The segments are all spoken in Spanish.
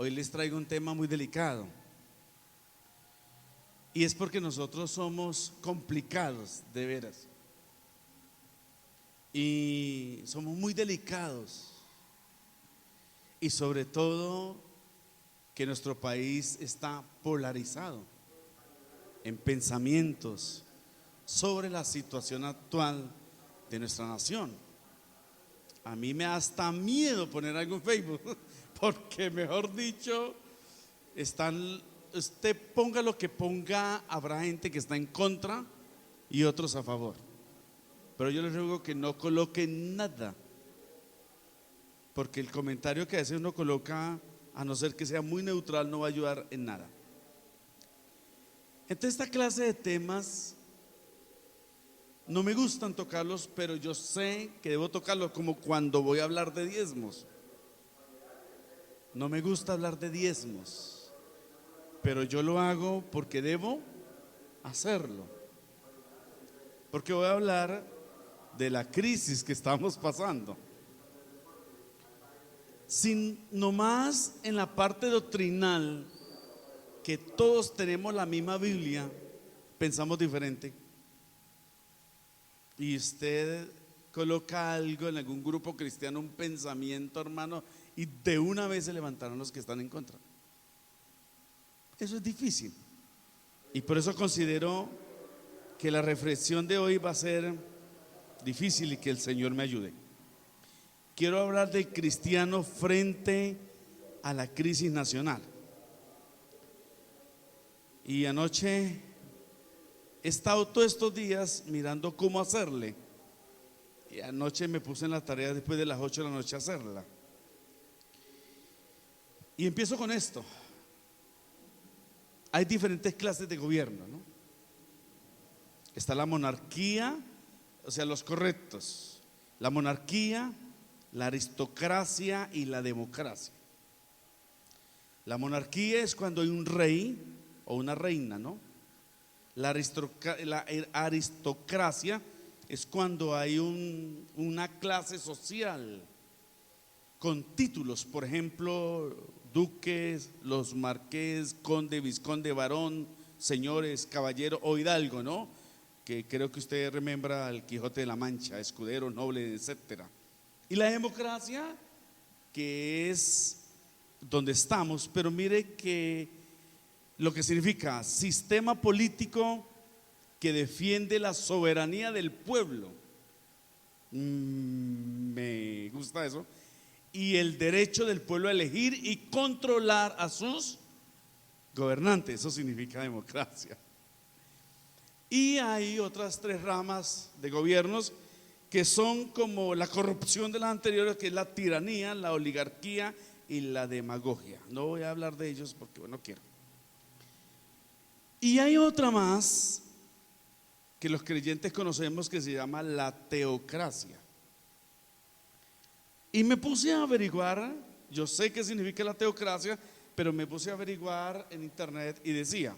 Hoy les traigo un tema muy delicado. Y es porque nosotros somos complicados, de veras. Y somos muy delicados. Y sobre todo que nuestro país está polarizado en pensamientos sobre la situación actual de nuestra nación. A mí me da hasta miedo poner algo en Facebook, porque mejor dicho, usted ponga lo que ponga, habrá gente que está en contra y otros a favor. Pero yo les ruego que no coloquen nada, porque el comentario que a veces uno coloca, a no ser que sea muy neutral, no va a ayudar en nada. Entonces, esta clase de temas no me gustan tocarlos, pero yo sé que debo tocarlos, como cuando voy a hablar de diezmos. No me gusta hablar de diezmos, pero yo lo hago porque debo hacerlo. Porque voy a hablar de la crisis que estamos pasando. Sin nomás en la parte doctrinal, que todos tenemos la misma Biblia, pensamos diferente. Y usted coloca algo en algún grupo cristiano, un pensamiento, hermano, y de una vez se levantaron los que están en contra. Eso es difícil. Y por eso considero que la reflexión de hoy va a ser difícil y que el Señor me ayude. Quiero hablar del cristiano frente a la crisis nacional. Y anoche he estado todos estos días mirando cómo hacerle. Y anoche me puse en la tarea después de las 8 de la noche a hacerla. Y empiezo con esto. Hay diferentes clases de gobierno, ¿no? Está la monarquía, o sea, los correctos. La monarquía, la aristocracia y la democracia. La monarquía es cuando hay un rey o una reina, ¿no? La aristocracia es cuando hay una clase social con títulos, por ejemplo, duques, los marqués, conde, vizconde, barón, señores, caballero o hidalgo, ¿no? Que creo que usted remembra al Quijote de la Mancha, escudero, noble, etcétera. Y la democracia, que es donde estamos, pero mire que lo que significa sistema político que defiende la soberanía del pueblo. Me gusta eso. Y el derecho del pueblo a elegir y controlar a sus gobernantes. Eso significa democracia. Y hay otras 3 ramas de gobiernos que son como la corrupción de las anteriores, que es la tiranía, la oligarquía y la demagogia. No voy a hablar de ellos porque no quiero. Y hay otra más que los creyentes conocemos, que se llama la teocracia. Y me puse a averiguar, yo sé qué significa la teocracia, pero me puse a averiguar en internet y decía: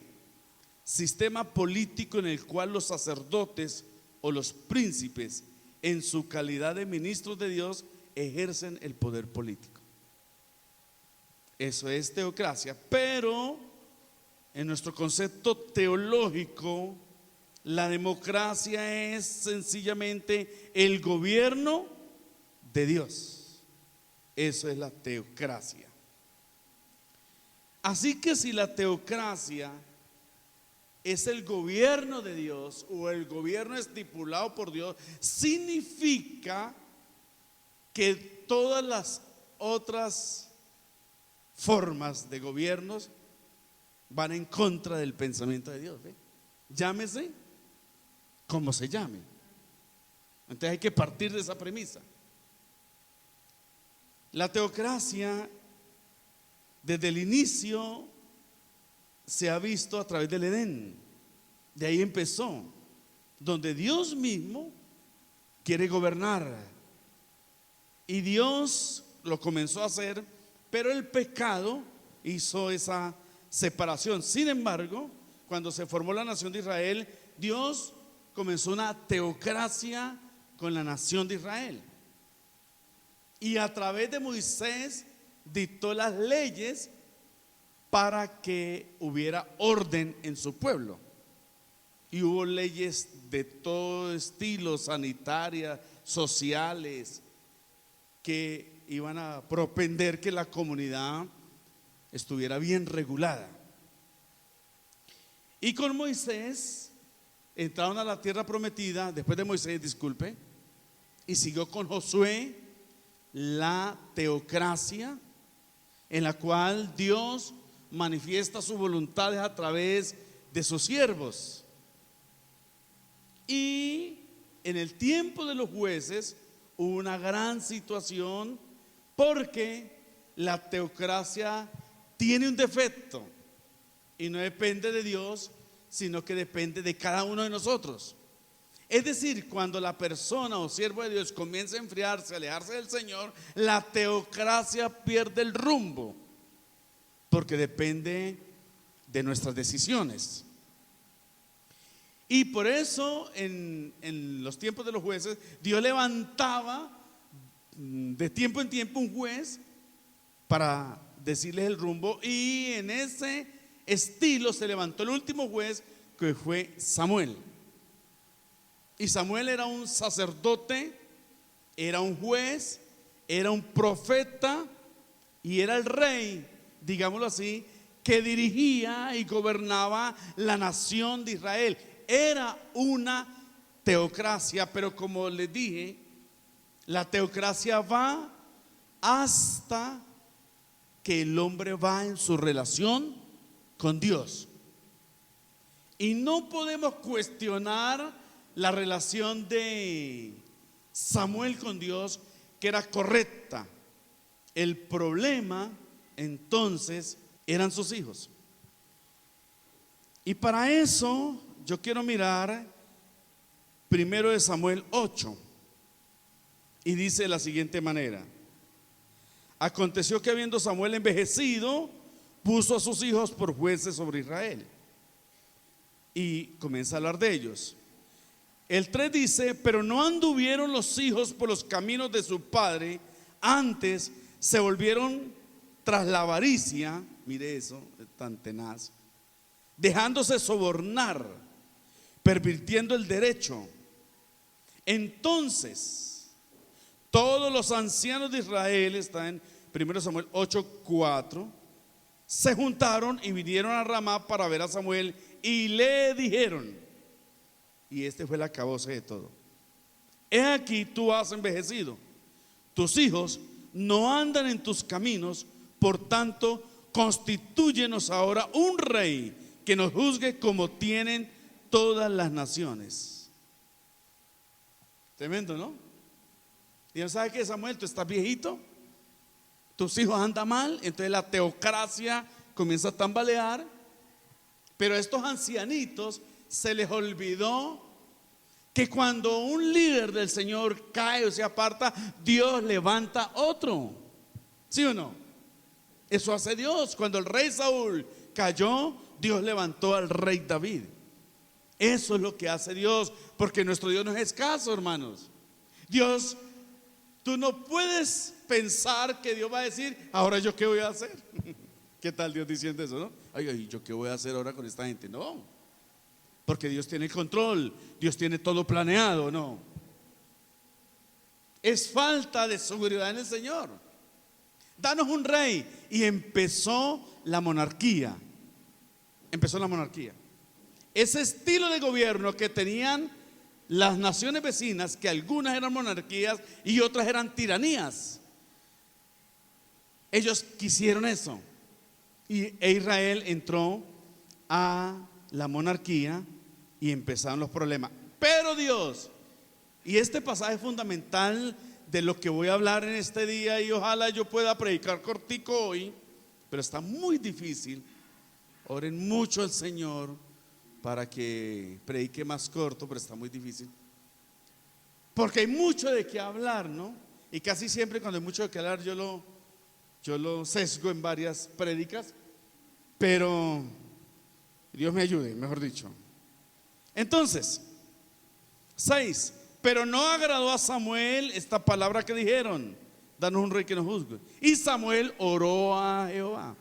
sistema político en el cual los sacerdotes o los príncipes, en su calidad de ministros de Dios, ejercen el poder político. Eso es teocracia, pero en nuestro concepto teológico, la democracia es sencillamente el gobierno de Dios. Eso es la teocracia. Así que si la teocracia es el gobierno de Dios o el gobierno estipulado por Dios, significa que todas las otras formas de gobiernos van en contra del pensamiento de Dios, ¿ve? Llámese como se llame. Entonces hay que partir de esa premisa. La teocracia desde el inicio se ha visto a través del Edén. De ahí empezó, donde Dios mismo quiere gobernar. Y Dios lo comenzó a hacer, pero el pecado hizo esa separación. Sin embargo, cuando se formó la nación de Israel, Dios comenzó una teocracia con la nación de Israel. Y a través de Moisés dictó las leyes para que hubiera orden en su pueblo. Y hubo leyes de todo estilo, sanitarias, sociales, que iban a propender que la comunidad estuviera bien regulada. Y con Moisés entraron a la tierra prometida, después de Moisés, disculpe, y siguió con Josué la teocracia, en la cual Dios manifiesta sus voluntades a través de sus siervos. Y en el tiempo de los jueces hubo una gran situación, porque la teocracia tiene un defecto y no depende de Dios, sino que depende de cada uno de nosotros. Es decir, cuando la persona o siervo de Dios comienza a enfriarse, a alejarse del Señor, la teocracia pierde el rumbo, porque depende de nuestras decisiones. Y por eso en los tiempos de los jueces, Dios levantaba de tiempo en tiempo un juez para decirles el rumbo, y en ese estilo se levantó el último juez, que fue Samuel. Y Samuel era un sacerdote, era un juez, era un profeta y era el rey, digámoslo así, que dirigía y gobernaba la nación de Israel. Era una teocracia, pero como les dije, la teocracia va hasta que el hombre va en su relación con Dios. Y no podemos cuestionar la relación de Samuel con Dios, que era correcta. El problema entonces eran sus hijos. Y para eso yo quiero mirar primero de Samuel 8, y dice de la siguiente manera: aconteció que habiendo Samuel envejecido, puso a sus hijos por jueces sobre Israel. Y comienza a hablar de ellos. El 3 dice: pero no anduvieron los hijos por los caminos de su padre, antes se volvieron tras la avaricia. Mire eso, es tan tenaz. Dejándose sobornar, pervirtiendo el derecho. Entonces todos los ancianos de Israel, está en 1 Samuel 8:4, se juntaron y vinieron a Ramá para ver a Samuel, y le dijeron, y este fue el acabose de todo: he aquí, tú has envejecido, tus hijos no andan en tus caminos, por tanto constitúyenos ahora un rey que nos juzgue como tienen todas las naciones. Tremendo, ¿no? Y no sabe que, Samuel, tú estás viejito, tus hijos andan mal, entonces la teocracia comienza a tambalear. Pero a estos ancianitos se les olvidó que cuando un líder del Señor cae o se aparta, Dios levanta otro. ¿Sí o no? Eso hace Dios. Cuando el rey Saúl cayó, Dios levantó al rey David. Eso es lo que hace Dios, porque nuestro Dios no es escaso, hermanos. Dios, tú no puedes pensar que Dios va a decir: ahora yo qué voy a hacer. ¿Qué tal Dios diciendo eso, no? Ay, ¿yo qué voy a hacer ahora con esta gente? No, porque Dios tiene el control, Dios tiene todo planeado. No, es falta de seguridad en el Señor. Danos un rey. Y empezó la monarquía. Ese estilo de gobierno que tenían las naciones vecinas, que algunas eran monarquías y otras eran tiranías. Ellos quisieron eso, e Israel entró a la monarquía y empezaron los problemas. Pero Dios, y este pasaje es fundamental de lo que voy a hablar en este día, y ojalá yo pueda predicar cortico hoy, pero está muy difícil. Oren mucho al Señor para que predique más corto, pero está muy difícil, porque hay mucho de qué hablar, ¿no? Y casi siempre cuando hay mucho de qué hablar yo lo sesgo en varias prédicas, pero Dios me ayude, mejor dicho. Entonces, 6: pero no agradó a Samuel esta palabra que dijeron: danos un rey que nos juzgue. Y Samuel oró a Jehová.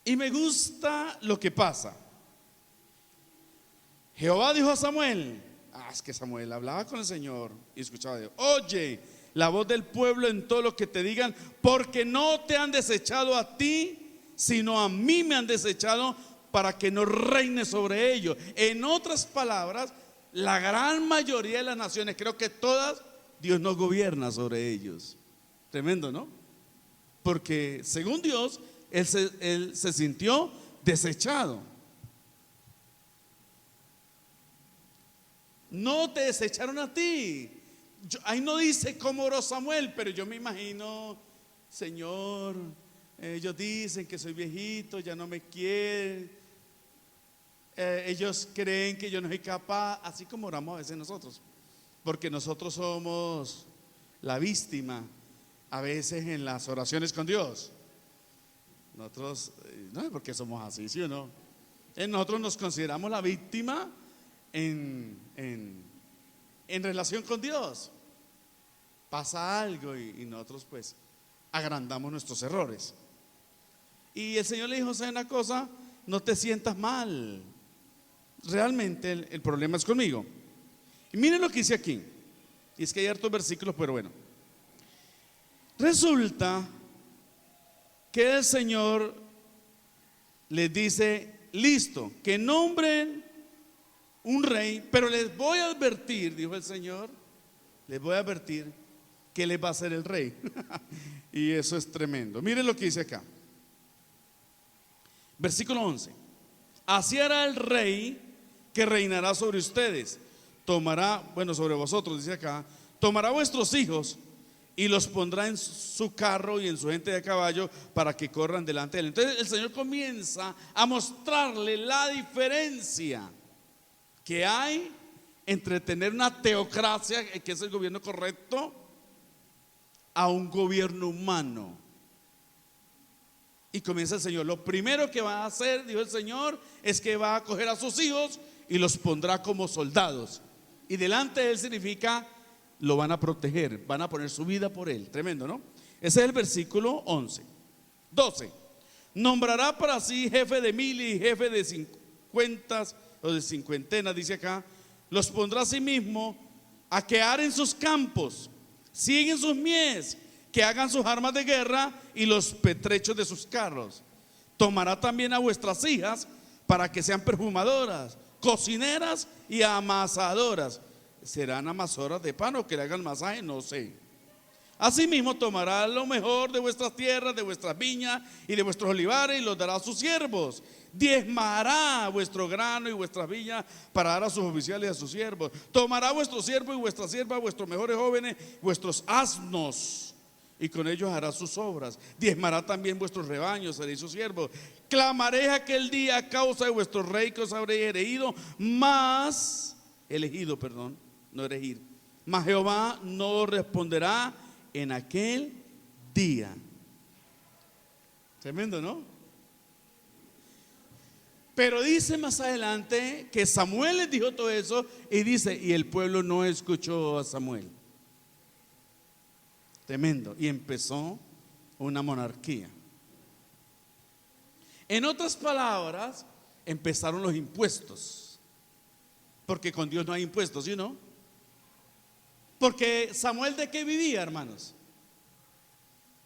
Y me gusta lo que pasa. Jehová dijo a Samuel, es que Samuel hablaba con el Señor y escuchaba a Dios: oye la voz del pueblo en todo lo que te digan, porque no te han desechado a ti, sino a mí me han desechado para que no reine sobre ellos. En otras palabras, la gran mayoría de las naciones, creo que todas, Dios no gobierna sobre ellos. Tremendo, ¿no? Porque según Dios, él se sintió desechado. No te desecharon a ti. Ahí no dice cómo oró Samuel, pero yo me imagino: Señor, ellos dicen que soy viejito, ya no me quieren, ellos creen que yo no soy capaz. Así como oramos a veces nosotros, porque nosotros somos la víctima a veces en las oraciones con Dios. Nosotros, no es porque somos así, ¿sí o no? Nosotros nos consideramos la víctima en relación con Dios. Pasa algo y nosotros pues agrandamos nuestros errores. Y el Señor le dijo: ¿sabes una cosa? No te sientas mal. Realmente el problema es conmigo. Y miren lo que dice aquí. Y es que hay hartos versículos, pero bueno. Resulta que el Señor les dice: listo, que nombren un rey, pero les voy a advertir, dijo el Señor, les voy a advertir que les va a ser el rey. Y eso es tremendo. Miren lo que dice acá. Versículo 11. Así hará el rey que reinará sobre ustedes. Tomará, sobre vosotros, dice acá, tomará vuestros hijos y los pondrá en su carro y en su gente de caballo para que corran delante de él. Entonces el Señor comienza a mostrarle la diferencia que hay entre tener una teocracia, que es el gobierno correcto, a un gobierno humano. Y comienza el Señor: lo primero que va a hacer, dijo el Señor, es que va a coger a sus hijos y los pondrá como soldados. Y delante de él significa, lo van a proteger, van a poner su vida por él. Tremendo, ¿no? Ese es el versículo 11. 12. Nombrará para sí jefe de 1000 y jefe de 50 o de cincuentenas, dice acá. Los pondrá a sí mismo a que aren sus campos, siguen sus mies, que hagan sus armas de guerra y los petrechos de sus carros. Tomará también a vuestras hijas para que sean perfumadoras, cocineras y amasadoras. ¿Serán amasadoras de pan o que le hagan masaje? No sé. Asimismo tomará lo mejor de vuestras tierras, de vuestras viñas y de vuestros olivares, y los dará a sus siervos. Diezmará vuestro grano y vuestras viñas para dar a sus oficiales y a sus siervos. Tomará vuestro siervo y vuestra sierva, vuestros mejores jóvenes, vuestros asnos, y con ellos hará sus obras. Diezmará también vuestros rebaños, seréis sus siervos. Clamaré aquel día a causa de vuestro rey que os habréis elegido, mas Jehová no responderá en aquel día. Tremendo, ¿no? Pero dice más adelante que Samuel les dijo todo eso, y dice: y el pueblo no escuchó a Samuel. Tremendo. Y empezó una monarquía. En otras palabras, empezaron los impuestos, porque con Dios no hay impuestos, ¿sí o no? Porque Samuel, ¿de qué vivía, hermanos?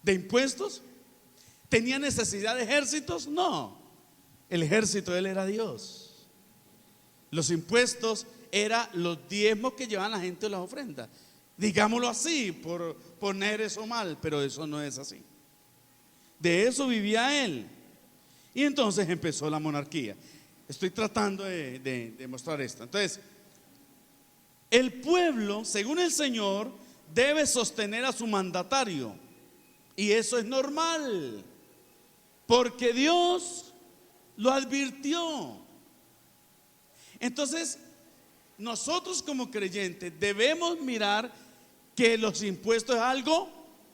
¿De impuestos? ¿Tenía necesidad de ejércitos? No. El ejército de él era Dios. Los impuestos eran los diezmos que llevaban la gente de las ofrendas. Digámoslo así, por poner eso mal, pero eso no es así. De eso vivía él. Y entonces empezó la monarquía. Estoy tratando de mostrar esto. Entonces, el pueblo, según el Señor, debe sostener a su mandatario. Y eso es normal, porque Dios lo advirtió. Entonces, nosotros como creyentes debemos mirar que los impuestos es algo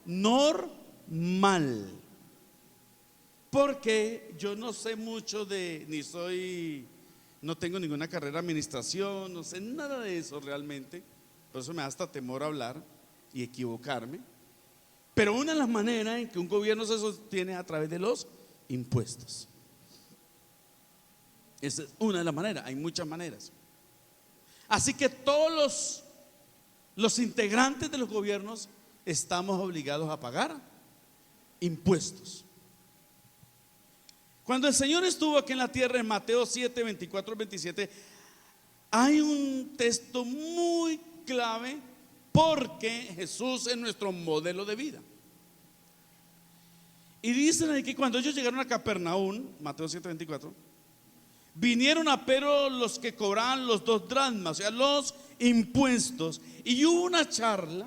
normal. Porque yo no sé mucho no tengo ninguna carrera de administración, no sé nada de eso realmente. Por eso me da hasta temor hablar y equivocarme. Pero una de las maneras en que un gobierno se sostiene es a través de los impuestos. Esa es una de las maneras, hay muchas maneras. Así que todos los integrantes de los gobiernos estamos obligados a pagar impuestos. Cuando el Señor estuvo aquí en la tierra, en Mateo 7, 24 al 27, hay un texto muy clave porque Jesús es nuestro modelo de vida. Y dicen aquí que cuando ellos llegaron a Capernaum, Mateo 7, 24, vinieron a Pedro los que cobraban los 2 dracmas, o sea, los impuestos, y hubo una charla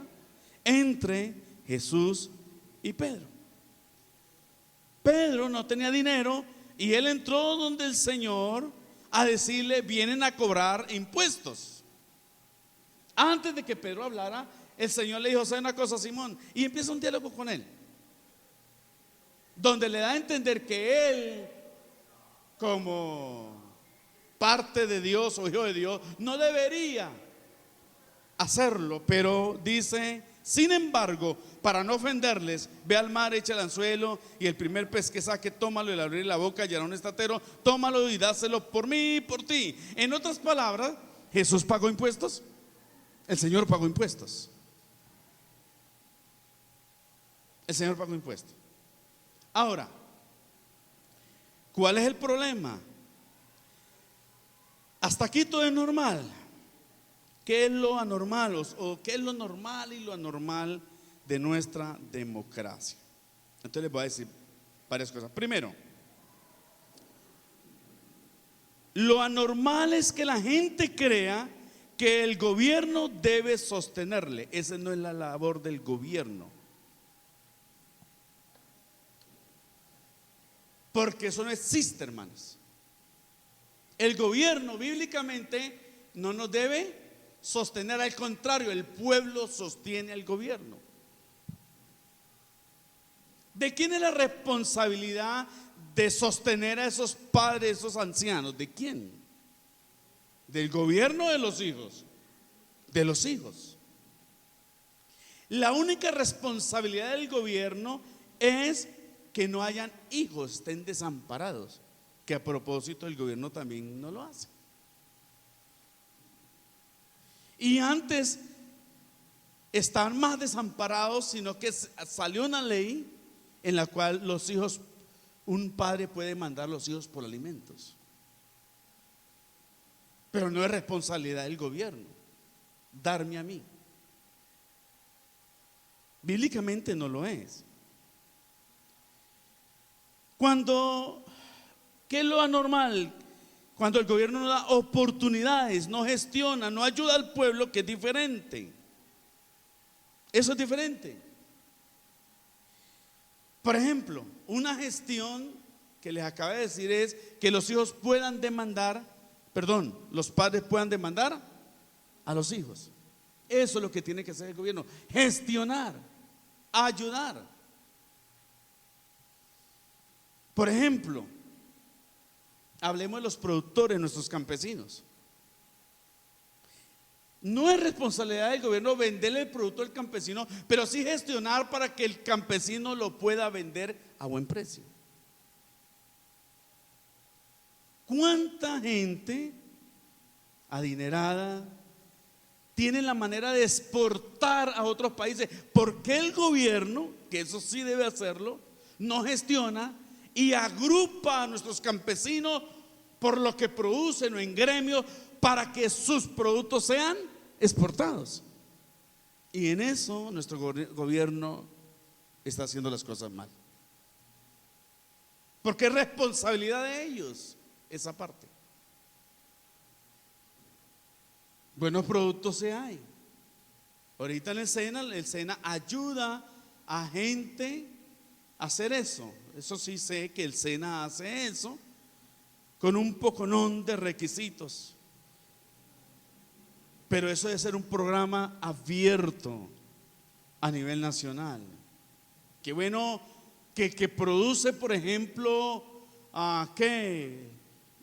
entre Jesús y Pedro. Pedro no tenía dinero y él entró donde el Señor a decirle: vienen a cobrar impuestos. Antes de que Pedro hablara, el Señor le dijo: ¿sabe una cosa, Simón? Y empieza un diálogo con él, donde le da a entender que él, como parte de Dios o hijo de Dios, no debería hacerlo, pero dice: sin embargo, para no ofenderles, ve al mar, echa el anzuelo, y el primer pez que saque, tómalo, y le abriré la boca, y hará un estatero, tómalo y dáselo por mí y por ti. En otras palabras, Jesús pagó impuestos. El Señor pagó impuestos. El Señor pagó impuestos. Ahora, ¿cuál es el problema? Hasta aquí todo es normal. ¿Qué es lo anormal o qué es lo normal y lo anormal de nuestra democracia? Entonces les voy a decir varias cosas. Primero, lo anormal es que la gente crea que el gobierno debe sostenerle. Esa no es la labor del gobierno, porque eso no existe, hermanos. El gobierno bíblicamente no nos debe sostener, al contrario, el pueblo sostiene al gobierno. ¿De quién es la responsabilidad de sostener a esos padres, esos ancianos? ¿De quién? ¿Del gobierno o de los hijos? De los hijos. La única responsabilidad del gobierno es que no hayan hijos, estén desamparados, que a propósito el gobierno también no lo hace. Y antes estaban más desamparados, sino que salió una ley en la cual los hijos, un padre puede mandar a los hijos por alimentos, pero no es responsabilidad del gobierno darme a mí. Bíblicamente no lo es. ¿Qué es lo anormal? Cuando el gobierno no da oportunidades, no gestiona, no ayuda al pueblo, que es diferente. Eso es diferente. Por ejemplo, una gestión que les acabo de decir es que los hijos puedan demandar, los padres puedan demandar a los hijos. Eso es lo que tiene que hacer el gobierno: gestionar, ayudar. Por ejemplo, hablemos de los productores, nuestros campesinos. No es responsabilidad del gobierno venderle el producto al campesino, pero sí gestionar para que el campesino lo pueda vender a buen precio. ¿Cuánta gente adinerada tiene la manera de exportar a otros países? ¿Por qué el gobierno, que eso sí debe hacerlo, no gestiona y agrupa a nuestros campesinos por lo que producen o en gremios para que sus productos sean exportados? Y en eso nuestro gobierno está haciendo las cosas mal, porque es responsabilidad de ellos esa parte. Buenos productos se hay. Ahorita el SENA ayuda a gente a hacer eso. Eso sí sé que el SENA hace eso con un poconón de requisitos, pero eso debe ser un programa abierto a nivel nacional. Qué bueno que produce, por ejemplo,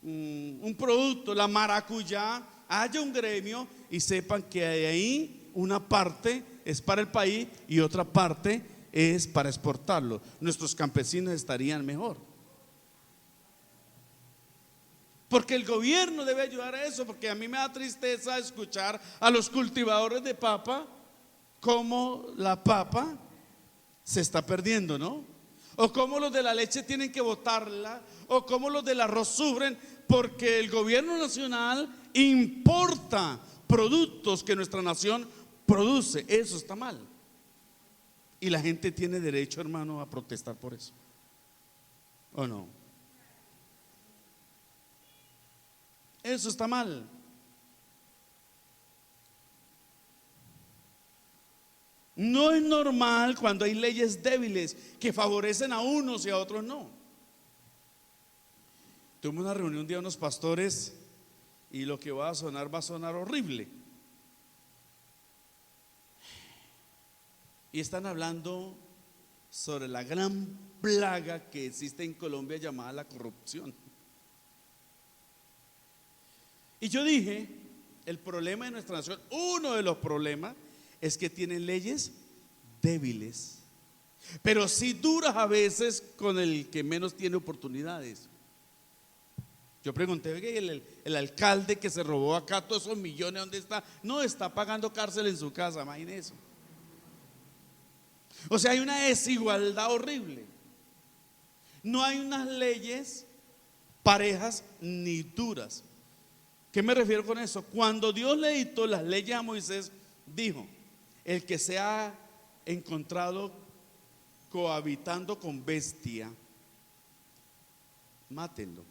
un producto, la maracuyá, haya un gremio y sepan que de ahí una parte es para el país y otra parte es para exportarlo. Nuestros campesinos estarían mejor. Porque el gobierno debe ayudar a eso, porque a mí me da tristeza escuchar a los cultivadores de papa cómo la papa se está perdiendo, ¿no? O cómo los de la leche tienen que botarla, o cómo los del arroz sufren porque el gobierno nacional importa productos que nuestra nación produce. Eso está mal. Y la gente tiene derecho, hermano, a protestar por eso, ¿o no? Eso está mal. No es normal cuando hay leyes débiles que favorecen a unos y a otros no. Tuve una reunión un día unos pastores y lo que va a sonar horrible. Y están hablando sobre la gran plaga que existe en Colombia llamada la corrupción. Y yo dije, el problema de nuestra nación, uno de los problemas es que tienen leyes débiles, pero sí duras a veces con el que menos tiene oportunidades. Yo pregunté, el alcalde que se robó acá todos esos millones, ¿dónde está? No, está pagando cárcel en su casa, imagínense eso. O sea, hay una desigualdad horrible. No hay unas leyes parejas ni duras. ¿Qué me refiero con eso? Cuando Dios le dictó las leyes a Moisés, dijo: el que sea encontrado cohabitando con bestia, mátenlo.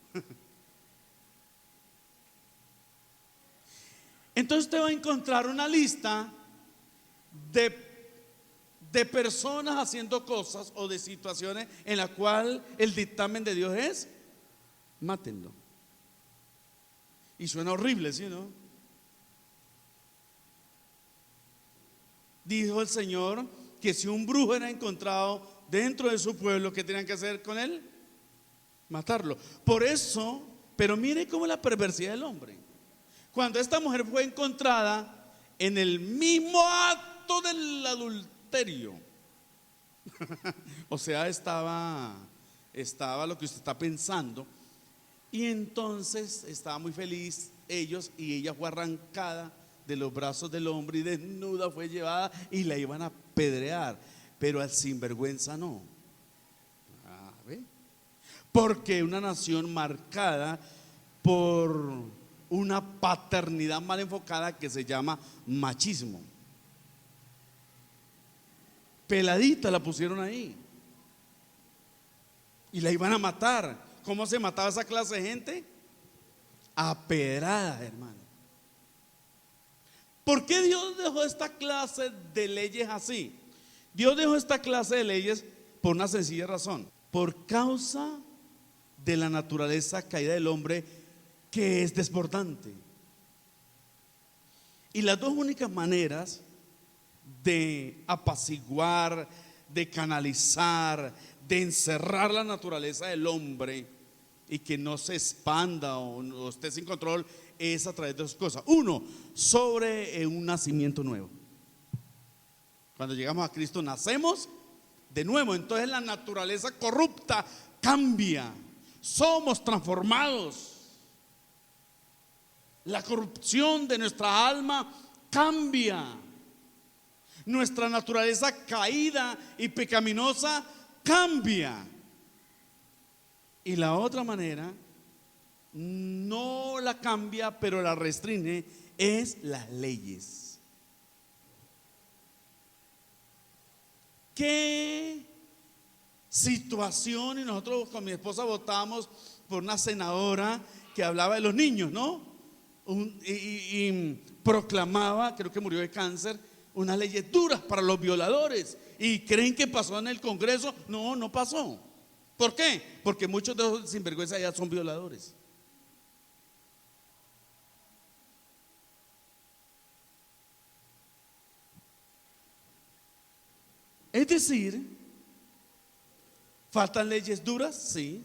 Entonces usted va a encontrar una lista de personas haciendo cosas o de situaciones en la cual el dictamen de Dios es: mátenlo. Y suena horrible, ¿sí, no? Dijo el Señor que si un brujo era encontrado dentro de su pueblo, ¿qué tenían que hacer con él? Matarlo. Por eso, pero mire cómo la perversidad del hombre. Cuando esta mujer fue encontrada en el mismo acto del adulterio, o sea, estaba lo que usted está pensando, y entonces estaba muy feliz ellos, y ella fue arrancada de los brazos del hombre y desnuda fue llevada y la iban a apedrear, pero al sinvergüenza no. ¿Ve? Porque una nación marcada por una paternidad mal enfocada que se llama machismo. Peladita la pusieron ahí y la iban a matar. ¿Cómo se mataba esa clase de gente? A pedradas, hermano. ¿Por qué Dios dejó esta clase de leyes así? Dios dejó esta clase de leyes por una sencilla razón: por causa de la naturaleza caída del hombre, que es desbordante. Y las dos únicas maneras de apaciguar, de canalizar, de encerrar la naturaleza del hombre y que no se expanda o esté sin control es a través de dos cosas. Uno, sobre un nacimiento nuevo. Cuando llegamos a Cristo nacemos de nuevo, entonces la naturaleza corrupta cambia, somos transformados. La corrupción de nuestra alma cambia. Nuestra naturaleza caída y pecaminosa cambia. Y la otra manera no la cambia, pero la restringe, es las leyes. ¿Qué situación? Y nosotros con mi esposa votamos por una senadora que hablaba de los niños, ¿no? Y proclamaba, creo que murió de cáncer, unas leyes duras para los violadores. ¿Y creen que pasó en el Congreso? No, no pasó. ¿Por qué? Porque muchos de esos sinvergüenza ya son violadores. Es decir, ¿faltan leyes duras? Sí.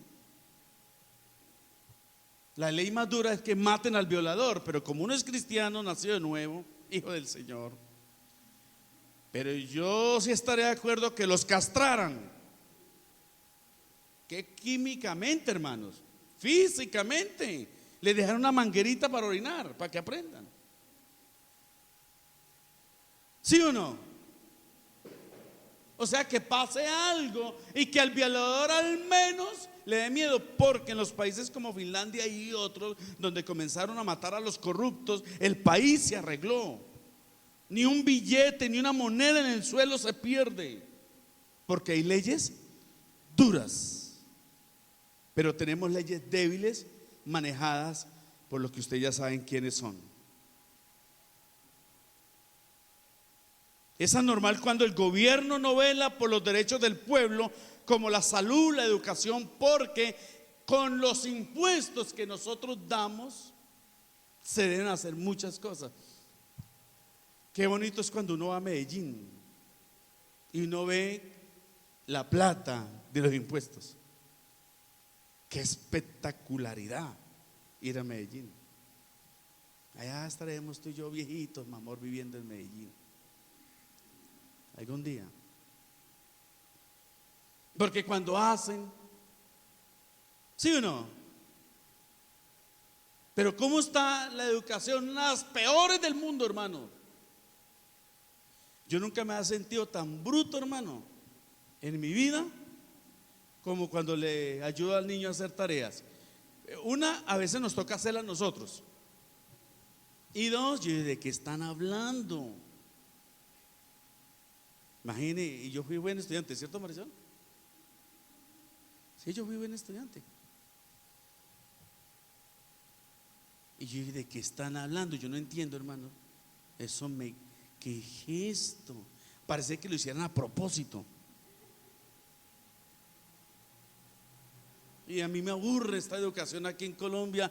La ley más dura es que maten al violador, pero como uno es cristiano, nacido de nuevo, hijo del Señor, pero yo sí estaré de acuerdo que los castraran. Que químicamente, hermanos, físicamente, Les dejaron una manguerita para orinar, para que aprendan. ¿Sí o no? O sea, que pase algo y que al violador al menos le dé miedo, porque en los países como Finlandia y otros donde comenzaron a matar a los corruptos, el país se arregló. Ni un billete, ni una moneda en el suelo se pierde, porque hay leyes duras, pero tenemos leyes débiles manejadas por los que ustedes ya saben quiénes son. Es anormal cuando el gobierno no vela por los derechos del pueblo, como la salud, la educación, porque con los impuestos que nosotros damos se deben hacer muchas cosas. Qué bonito es cuando uno va a Medellín y uno ve la plata de los impuestos. Qué espectacularidad ir a Medellín. Allá estaremos tú y yo viejitos, mi amor, viviendo en Medellín algún día. Porque cuando hacen, ¿sí o no? Pero ¿cómo está la educación? Una de las peores del mundo, hermano. Yo nunca me he sentido tan bruto, hermano, en mi vida, como cuando le ayudo al niño a hacer tareas. Una, a veces nos toca hacerlas nosotros. Y dos, yo ¿de qué están hablando? Imagine, y yo fui buen estudiante, ¿cierto, Marisol? Sí, yo fui buen estudiante. Y yo dije, ¿de qué están hablando? Yo no entiendo, hermano. ¿Qué gesto? Parece que lo hicieran a propósito. Y a mí me aburre esta educación aquí en Colombia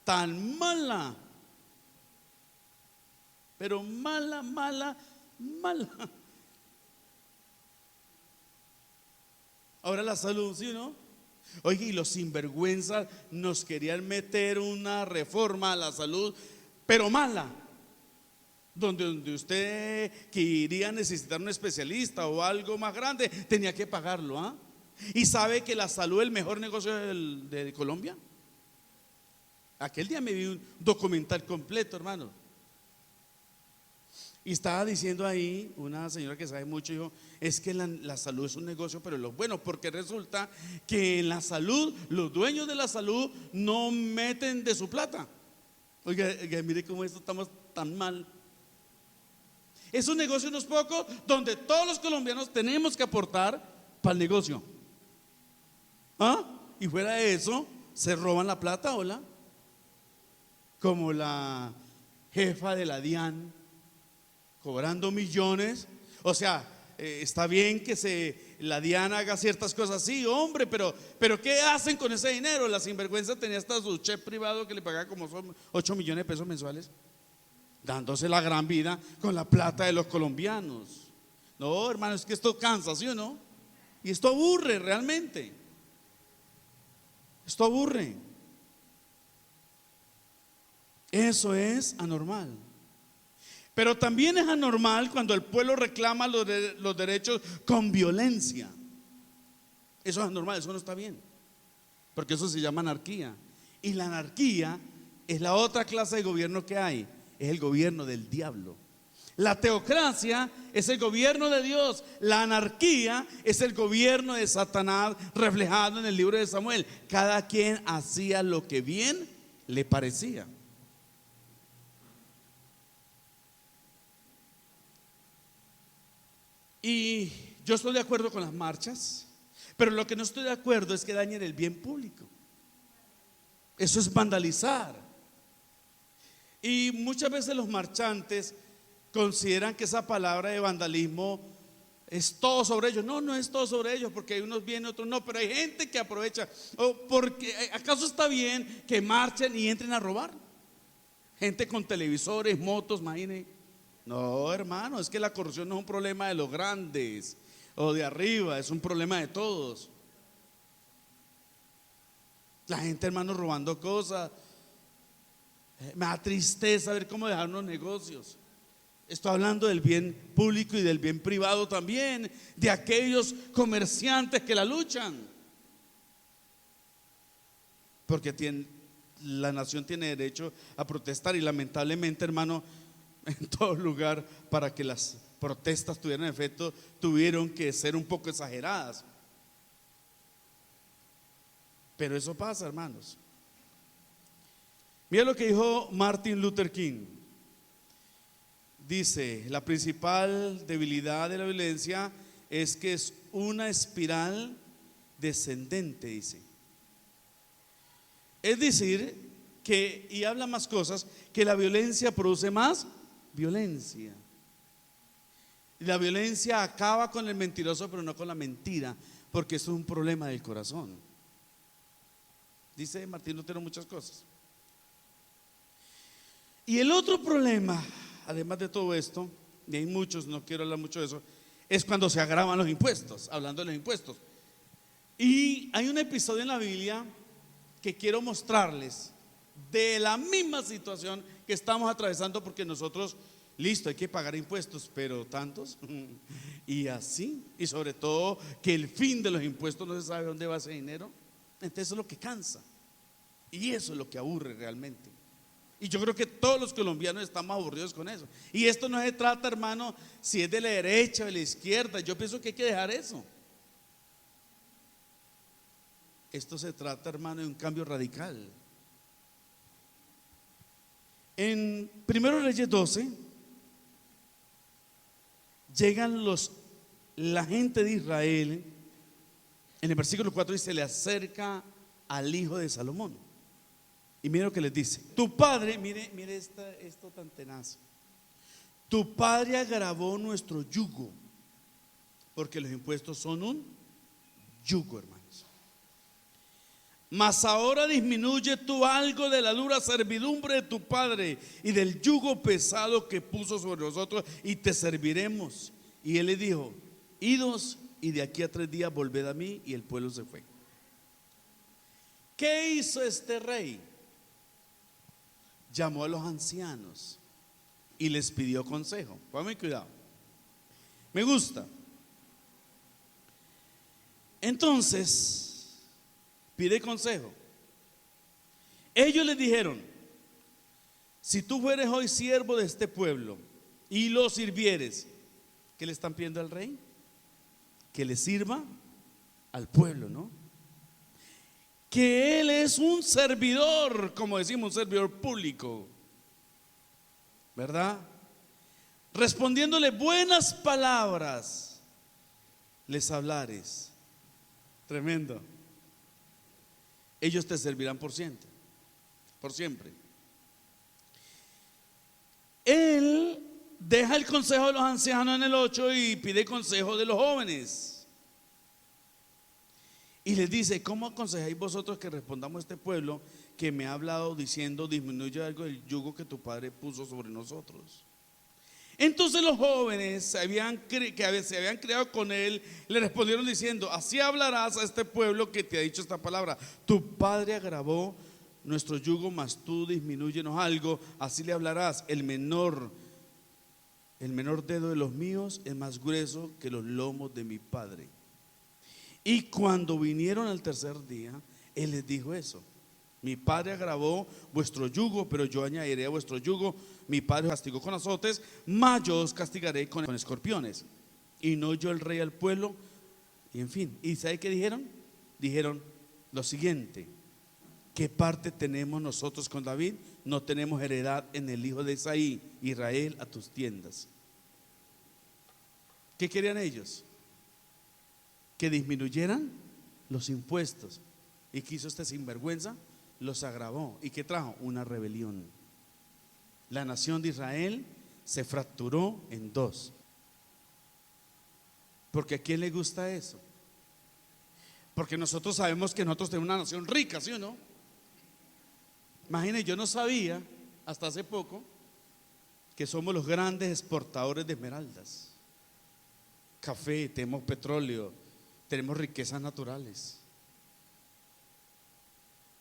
tan mala. Pero mala, mala, mala. Ahora la salud, ¿sí o no? Oye, y los sinvergüenzas nos querían meter una reforma a la salud, pero mala, donde usted que iría a necesitar un especialista o algo más grande, tenía que pagarlo, ¿ah? ¿Y sabe que la salud es el mejor negocio de Colombia? Aquel día me vi un documental completo, hermano. Y estaba diciendo ahí una señora que sabe mucho, dijo, es que la salud es un negocio, pero lo bueno, porque resulta que en la salud, los dueños de la salud no meten de su plata. Oiga, mire cómo esto estamos tan mal. Es un negocio unos pocos donde todos los colombianos tenemos que aportar para el negocio. ¿Ah? Y fuera de eso, se roban la plata, hola. Como la jefa de la DIAN, cobrando millones. O sea, está bien que la DIAN haga ciertas cosas, sí, hombre, pero ¿qué hacen con ese dinero? La sinvergüenza tenía hasta su chef privado que le pagaba como 8 millones de pesos mensuales, dándose la gran vida con la plata de los colombianos. No, hermano, es que esto cansa, ¿sí o no? Y esto aburre realmente. Esto aburre. Eso es anormal. Pero también es anormal cuando el pueblo reclama los derechos con violencia. Eso es anormal, eso no está bien, porque eso se llama anarquía. Y la anarquía es la otra clase de gobierno que hay, es el gobierno del diablo. La teocracia es el gobierno de Dios. La anarquía es el gobierno de Satanás, reflejado en el libro de Samuel. Cada quien hacía lo que bien le parecía. Y yo estoy de acuerdo con las marchas, pero lo que no estoy de acuerdo es que dañen el bien público. Eso es vandalizar. Y muchas veces los marchantes consideran que esa palabra de vandalismo es todo sobre ellos. No, no es todo sobre ellos, porque hay unos bien, otros no, pero hay gente que aprovecha. Porque ¿acaso está bien que marchen y entren a robar? Gente con televisores, motos, imagínense. No, hermano, es que la corrupción no es un problema de los grandes o de arriba, es un problema de todos. La gente, hermano, robando cosas. Me da tristeza ver cómo dejaron los negocios. Estoy hablando del bien público y del bien privado también, de aquellos comerciantes que la luchan. Porque la nación tiene derecho a protestar y lamentablemente, hermano, en todo lugar, para que las protestas tuvieran efecto, tuvieron que ser un poco exageradas. Pero eso pasa, hermanos. Mira lo que dijo Martin Luther King. Dice: la principal debilidad de la violencia es que es una espiral descendente, dice. Es decir, que, y habla más cosas, que la violencia produce más violencia. La violencia acaba con el mentiroso, pero no con la mentira, porque eso es un problema del corazón. Dice Martín Lutero muchas cosas. Y el otro problema, además de todo esto, y hay muchos, no quiero hablar mucho de eso, es cuando se agravan los impuestos, hablando de los impuestos. Y hay un episodio en la Biblia que quiero mostrarles de la misma situación que estamos atravesando, porque nosotros, listo, hay que pagar impuestos, pero tantos, y así, y sobre todo que el fin de los impuestos no se sabe dónde va ese dinero. Entonces eso es lo que cansa, y eso es lo que aburre realmente. Y yo creo que todos los colombianos estamos aburridos con eso. Y esto no se trata, hermano, si es de la derecha o de la izquierda. Yo pienso que hay que dejar eso. Esto se trata, hermano, de un cambio radical. En 1 Reyes 12 llegan la gente de Israel. En el versículo 4 dice: le acerca al hijo de Salomón. Y mira lo que les dice: tu padre, mire esto tan tenaz, tu padre agravó nuestro yugo, porque los impuestos son un yugo, hermanos. Mas ahora disminuye tú algo de la dura servidumbre de tu padre y del yugo pesado que puso sobre nosotros, y te serviremos. Y él le dijo: idos, y de aquí a 3 días volved a mí. Y el pueblo se fue. ¿Qué hizo este rey? Llamó a los ancianos y les pidió consejo. Ponme cuidado, me gusta. Entonces pide consejo. Ellos les dijeron: si tú fueres hoy siervo de este pueblo y lo sirvieres. ¿Qué le están pidiendo al rey? Que le sirva al pueblo, ¿no? Que él es un servidor, como decimos, un servidor público, ¿verdad? Respondiéndole buenas palabras, les hablares. Tremendo. Ellos te servirán por siempre, por siempre. Él deja el consejo de los ancianos en el 8 y pide consejo de los jóvenes. Y les dice: ¿cómo aconsejáis vosotros que respondamos a este pueblo que me ha hablado diciendo: disminuye algo del yugo que tu padre puso sobre nosotros? Entonces los jóvenes se habían criado con él, le respondieron diciendo: así hablarás a este pueblo que te ha dicho esta palabra: tu padre agravó nuestro yugo, mas tú disminúyenos algo. Así le hablarás: el menor dedo de los míos es más grueso que los lomos de mi padre. Y cuando vinieron al 3er día, él les dijo eso: mi padre agravó vuestro yugo, pero yo añadiré a vuestro yugo. Mi padre os castigó con azotes, mas yo os castigaré con escorpiones. Y no yo el rey al pueblo. Y en fin, ¿y sabe qué dijeron? Dijeron lo siguiente: ¿qué parte tenemos nosotros con David? No tenemos heredad en el hijo de Isaí. Israel, a tus tiendas. ¿Qué querían ellos? Que disminuyeran los impuestos. ¿Y qué hizo este sinvergüenza? Los agravó. ¿Y qué trajo? Una rebelión. La nación de Israel se fracturó en 2. Porque ¿a quién le gusta eso? Porque nosotros sabemos que nosotros tenemos una nación rica, ¿sí o no? Imagínense, yo no sabía hasta hace poco que somos los grandes exportadores de esmeraldas, café, tenemos petróleo, tenemos riquezas naturales.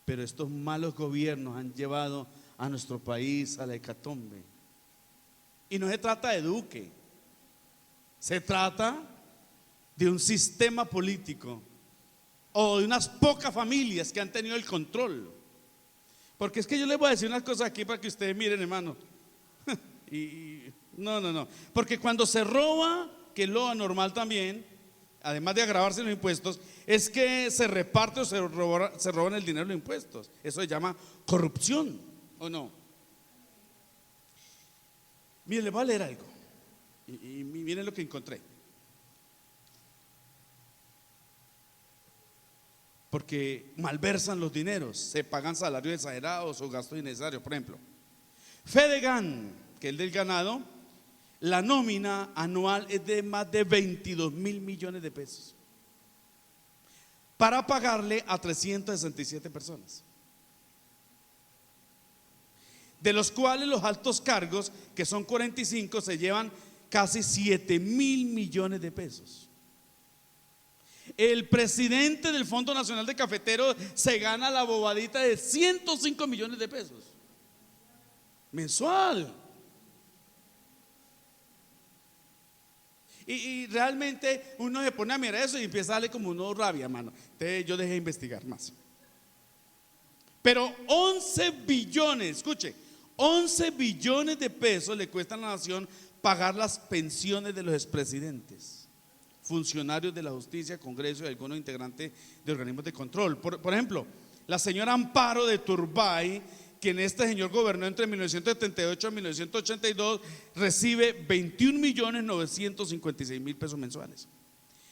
Pero estos malos gobiernos han llevado a nuestro país a la hecatombe. Y no se trata de Duque, se trata de un sistema político o de unas pocas familias que han tenido el control. Porque es que yo les voy a decir unas cosas aquí para que ustedes miren, hermano. No. Porque cuando se roba, que es lo anormal también, además de agravarse los impuestos, es que se reparte o se roban el dinero de los impuestos. Eso se llama corrupción, ¿o no? Miren, les voy a leer algo. Y miren lo que encontré. Porque malversan los dineros, se pagan salarios exagerados o gastos innecesarios. Por ejemplo, Fedegan, que es el del ganado, la nómina anual es de más de 22.000 millones de pesos para pagarle a 367 personas, de los cuales los altos cargos, que son 45, se llevan casi 7.000 millones de pesos. El presidente del Fondo Nacional de Cafeteros se gana la bobadita de 105 millones de pesos mensual. Y realmente uno se pone a mirar eso y empieza a darle como uno rabia, hermano. Entonces yo dejé de investigar más. Pero 11 billones, escuche, 11 billones de pesos le cuesta a la nación pagar las pensiones de los expresidentes, funcionarios de la justicia, Congreso y algunos integrantes de organismos de control. Por ejemplo, la señora Amparo de Turbay, quien este señor gobernó entre 1978 y 1982, recibe 21.956.000 pesos mensuales.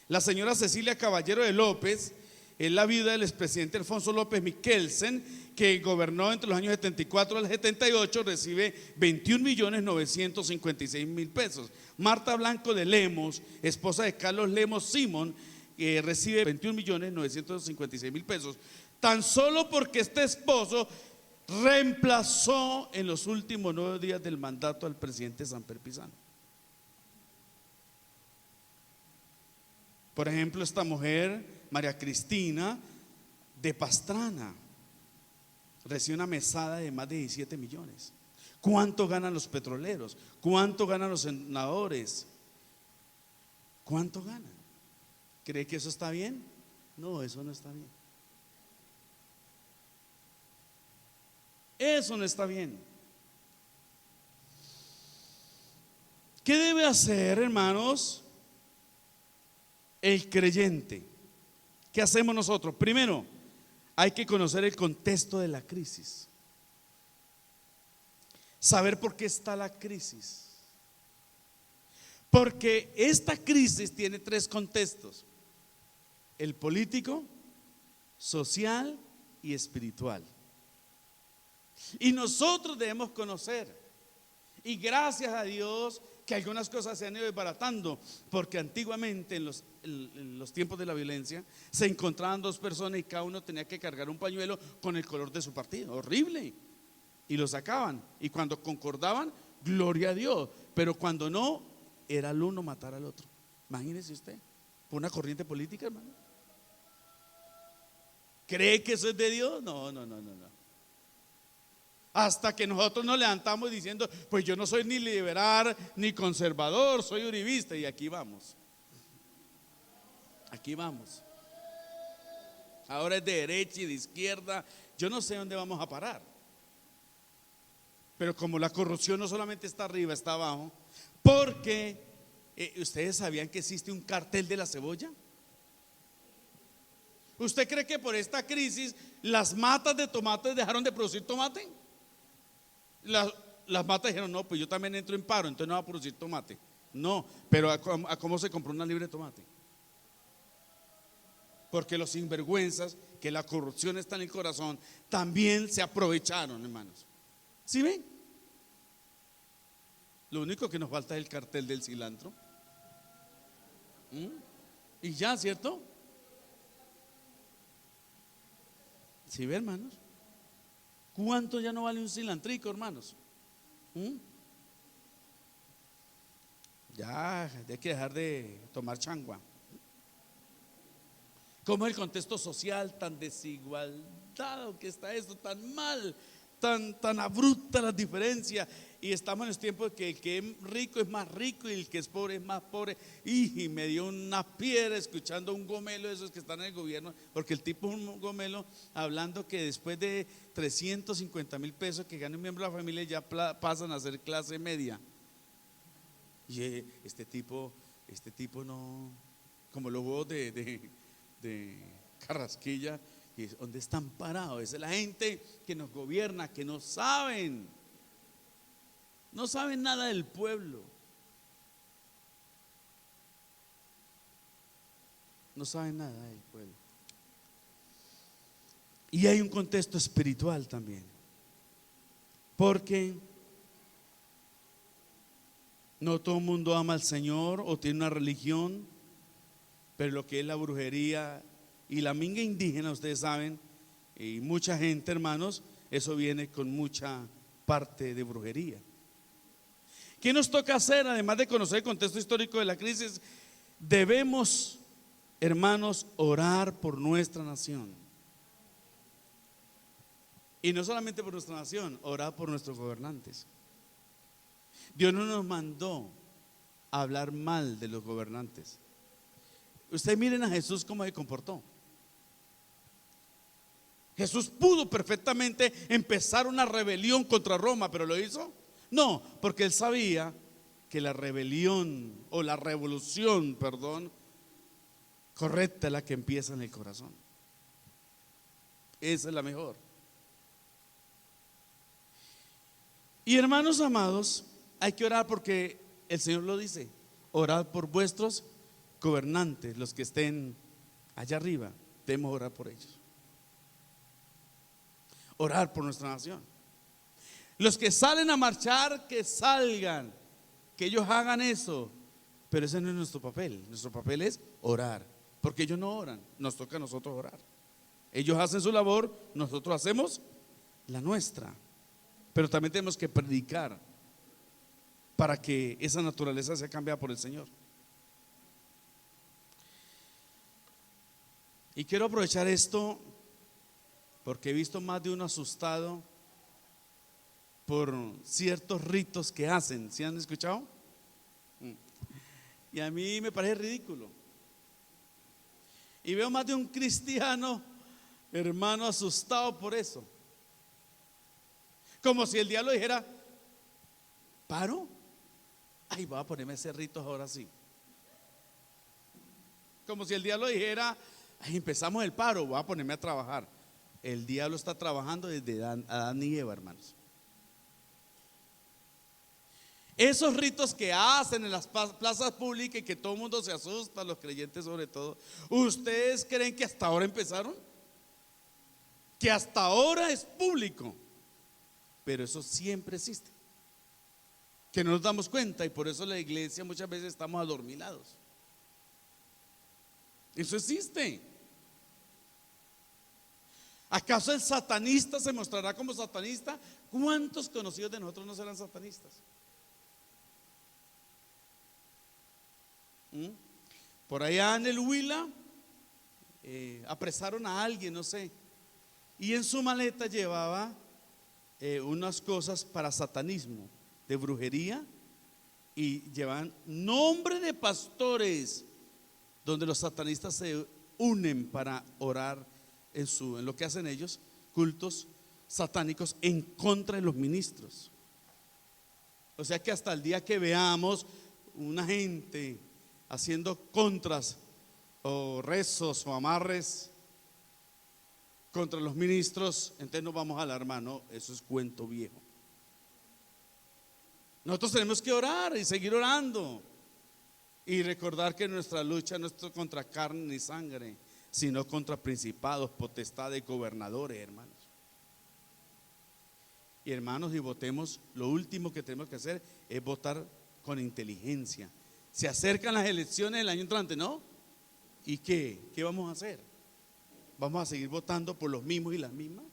La señora Cecilia Caballero de López es la viuda del expresidente Alfonso López Miquelsen, que gobernó entre los años 74 al 78, recibe 21.956.000 pesos. Marta Blanco de Lemos, esposa de Carlos Lemos Simón, recibe 21.956.000 pesos, tan solo porque este esposo reemplazó en los últimos 9 días del mandato al presidente Samper Pizano. Por ejemplo, esta mujer, María Cristina de Pastrana, recibe una mesada de más de 17 millones. ¿Cuánto ganan los petroleros? ¿Cuánto ganan los senadores? ¿Cuánto ganan? ¿Cree que eso está bien? No, eso no está bien. Eso no está bien. ¿Qué debe hacer, hermanos, el creyente? ¿Qué hacemos nosotros? Primero, hay que conocer el contexto de la crisis, saber por qué está la crisis, porque esta crisis tiene 3 contextos: el político, social y espiritual. Y nosotros debemos conocer, y gracias a Dios que algunas cosas se han ido desbaratando, porque antiguamente en los tiempos de la violencia se encontraban 2 personas y cada uno tenía que cargar un pañuelo con el color de su partido, horrible, y lo sacaban, y cuando concordaban, gloria a Dios, pero cuando no, era el uno matar al otro. Imagínese usted, por una corriente política, hermano. ¿Cree que eso es de Dios? No. Hasta que nosotros nos levantamos diciendo, pues yo no soy ni liberal ni conservador, soy uribista, y aquí vamos. Ahora es de derecha y de izquierda, yo no sé dónde vamos a parar. Pero como la corrupción no solamente está arriba, está abajo, porque ¿ustedes sabían que existe un cartel de la cebolla? ¿Usted cree que por esta crisis las matas de tomates dejaron de producir tomate? Las matas dijeron, no, pues yo también entro en paro, entonces no va a producir tomate. No, pero ¿a cómo se compró una libre de tomate? Porque los sinvergüenzas, que la corrupción está en el corazón, también se aprovecharon, hermanos. ¿Sí ven? Lo único que nos falta es el cartel del cilantro. Y ya, ¿cierto? ¿Sí ven, hermanos? ¿Cuánto ya no vale un cilantrico, hermanos? Ya hay que dejar de tomar changua. ¿Cómo es el contexto social tan desigualdad que está esto, tan mal, tan abrupta la diferencia. Y estamos en los tiempos que el que es rico es más rico y el que es pobre es más pobre. Y me dio una piedra escuchando a un gomelo de esos que están en el gobierno, porque el tipo es un gomelo hablando que después de 350,000 pesos que gana un miembro de la familia ya pasan a ser clase media. Y este tipo no, como los huevos de Carrasquilla. ¿Y dónde están parados? Esa es la gente que nos gobierna, que no saben nada del pueblo. No saben nada del pueblo. Y hay un contexto espiritual también, porque no todo el mundo ama al Señor o tiene una religión, pero lo que es la brujería y la minga indígena, ustedes saben, y mucha gente, hermanos, eso viene con mucha parte de brujería. ¿Qué nos toca hacer? Además de conocer el contexto histórico de la crisis, debemos, hermanos, orar por nuestra nación. Y no solamente por nuestra nación, orar por nuestros gobernantes. Dios no nos mandó a hablar mal de los gobernantes. Ustedes miren a Jesús cómo se comportó. Jesús pudo perfectamente empezar una rebelión contra Roma, pero ¿lo hizo? No, porque él sabía que la rebelión o la revolución, correcta es la que empieza en el corazón. Esa es la mejor. Y hermanos amados, hay que orar porque el Señor lo dice: orad por vuestros gobernantes, los que estén allá arriba, debemos orar por ellos. Orar por nuestra nación. Los que salen a marchar, que salgan, que ellos hagan eso, pero ese no es nuestro papel. Nuestro papel es orar, porque ellos no oran, nos toca a nosotros orar. Ellos hacen su labor, nosotros hacemos la nuestra, pero también tenemos que predicar para que esa naturaleza sea cambiada por el Señor. Y quiero aprovechar esto porque he visto más de uno asustado por ciertos ritos que hacen. ¿Sí han escuchado? Y a mí me parece ridículo. Y veo más de un cristiano, hermano, asustado por eso. Como si el diablo dijera: ¿paro? Ay, voy a ponerme ese rito ahora sí. Como si el diablo dijera: ay, empezamos el paro, voy a ponerme a trabajar. El diablo está trabajando desde Adán y Eva, hermanos. Esos ritos que hacen en las plazas públicas y que todo el mundo se asusta, los creyentes sobre todo, ¿ustedes creen que hasta ahora empezaron? Que hasta ahora es público, pero eso siempre existe, que no nos damos cuenta, y por eso la iglesia muchas veces estamos adormilados. Eso existe. ¿Acaso el satanista se mostrará como satanista? ¿Cuántos conocidos de nosotros no serán satanistas? Por allá en el Huila apresaron a alguien, no sé, y en su maleta llevaba unas cosas para satanismo, de brujería, y llevaban nombre de pastores donde los satanistas se unen para orar en lo que hacen ellos, cultos satánicos en contra de los ministros. O sea que hasta el día que veamos una gente haciendo contras o rezos o amarres contra los ministros, entonces nos vamos a alarmar. No, eso es cuento viejo. Nosotros tenemos que orar y seguir orando y recordar que nuestra lucha no es contra carne ni sangre, sino contra principados, potestades, gobernadores, hermanos. Y hermanos, y votemos. Lo último que tenemos que hacer es votar con inteligencia. Se acercan las elecciones del año entrante, ¿no? ¿Y qué vamos a hacer? ¿Vamos a seguir votando por los mismos y las mismas?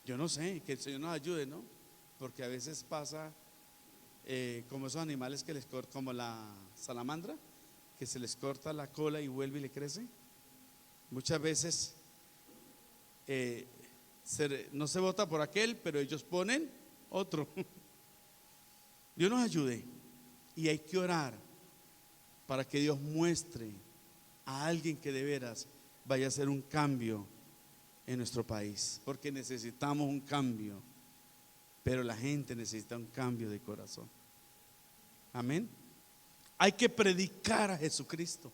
Yo no sé, que el Señor nos ayude, ¿no? Porque a veces pasa como esos animales que les cortan, como la salamandra, que se les corta la cola y vuelve y le crece. Muchas veces eh, no se vota por aquel, pero ellos ponen otro. Dios nos ayude, y hay que orar para que Dios muestre a alguien que de veras vaya a hacer un cambio en nuestro país, porque necesitamos un cambio, pero la gente necesita un cambio de corazón. Amén. Hay que predicar a Jesucristo.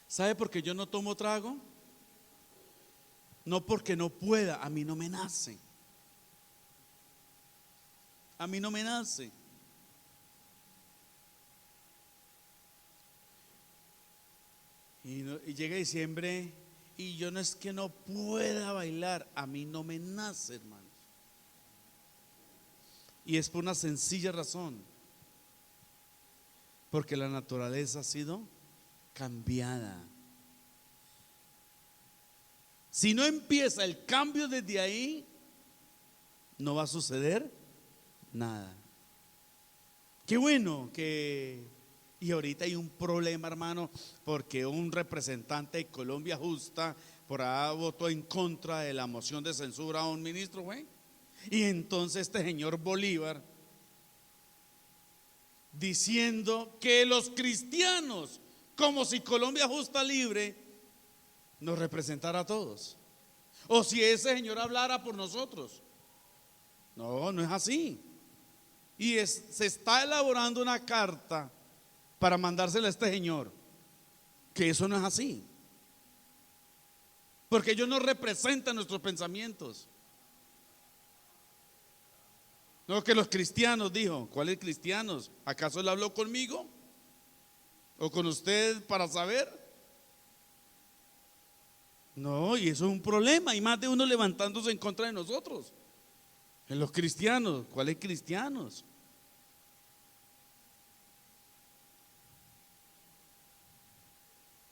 ¿Sabe por qué yo no tomo trago? No porque no pueda, a mí no me nace. A mí no me nace. Y llega diciembre y yo no es que no pueda bailar, a mí no me nace, hermanos. Y es por una sencilla razón, porque la naturaleza ha sido cambiada. Si no empieza el cambio desde ahí, no va a suceder nada. Qué bueno que, y ahorita hay un problema, hermano, porque un representante de Colombia Justa por ahí votó en contra de la moción de censura a un ministro, güey. Y entonces este señor Bolívar diciendo que los cristianos, como si Colombia Justa Libre nos representara a todos, o si ese señor hablara por nosotros. No, no es así. Y se está elaborando una carta para mandársela a este señor, que eso no es así, porque ellos no representan nuestros pensamientos. No, que los cristianos, dijo. ¿Cuáles cristianos? ¿Acaso él habló conmigo? ¿O con usted para saber? No, y eso es un problema. Hay más de uno levantándose en contra de nosotros. En los cristianos. ¿Cuáles cristianos?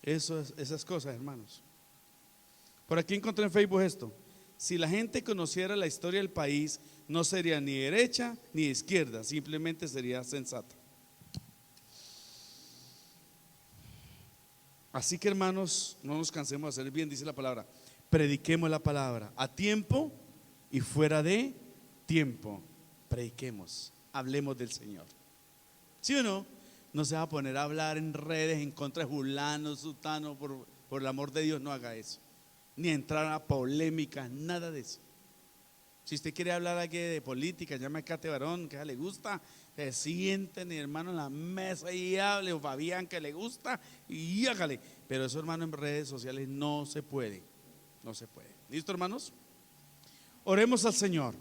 Esas cosas, hermanos. Por aquí encontré en Facebook esto: si la gente conociera la historia del país, no sería ni derecha ni izquierda, simplemente sería sensata. Así que, hermanos, no nos cansemos de hacer bien, dice la palabra. Prediquemos la palabra a tiempo y fuera de tiempo. Prediquemos, hablemos del Señor. ¿Sí o no? No se va a poner a hablar en redes en contra de fulano, sutano, por el amor de Dios, no haga eso. Ni entrar a polémicas, nada de eso. Si usted quiere hablar aquí de política, llame a Cate Barón, que a ella le gusta, se sienten, hermano, en la mesa y hable, o Fabián, que le gusta, y hágale. Pero eso, hermano, en redes sociales no se puede. No se puede. ¿Listo, hermanos? Oremos al Señor.